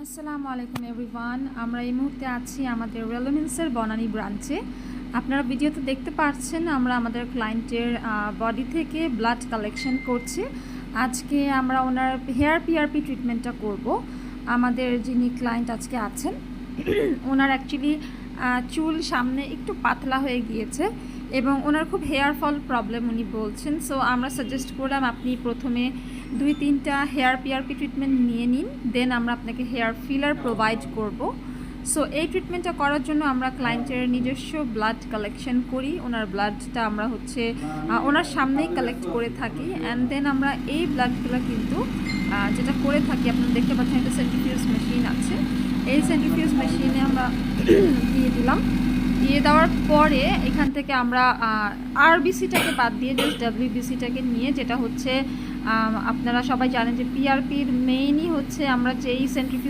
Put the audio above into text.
আসসালামু আলাইকুম এভরিওয়ান। আমরা এই মুহূর্তে আছি আমাদের রেলোমেন্সের বনানী ব্রাঞ্চে। আপনারা ভিডিওতে দেখতে পাচ্ছেন আমরা আমাদের ক্লায়েন্টের বডি থেকে ব্লাড কালেকশন করছি। আজকে আমরা ওনার হেয়ার পিআরপি ট্রিটমেন্টটা করব। আমাদের যিনি ক্লায়েন্ট আজকে আছেন ওনার অ্যাকচুয়ালি চুল সামনে একটু পাতলা হয়ে গিয়েছে এবং ওনার খুব হেয়ার ফল প্রবলেম উনি বলছেন। সো আমরা সাজেস্ট করলাম আপনি প্রথমে 2-3টা হেয়ার পিআরপি ট্রিটমেন্ট নিয়ে নিন, দেন আমরা আপনাকে হেয়ার ফিলার প্রোভাইড করব। সো এই ট্রিটমেন্টটা করার জন্য আমরা ক্লায়েন্টের নিজস্ব ব্লাড কালেকশন করি। ওনার ব্লাডটা আমরা ওনার সামনেই কালেক্ট করে থাকি অ্যান্ড দেন আমরা এই ব্লাডগুলো কিন্তু যেটা করে থাকি, আপনারা দেখতে পাচ্ছেন একটা সেন্ট্রিফিউজ মেশিন আছে, এই সেন্ট্রিফিউজ মেশিনে আমরা দিয়ে দিলাম। দিয়ে দেওয়ার পরে এখান থেকে আমরা আরবিসিটাকে বাদ দিয়ে জাস্ট ডাব্লিউবিসিটাকে নিয়ে, যেটা হচ্ছে আপনারা সবাই জানেন যে পিআরপির মেইনই হচ্ছে আমরা যেই সেন্ট্রিফিউজ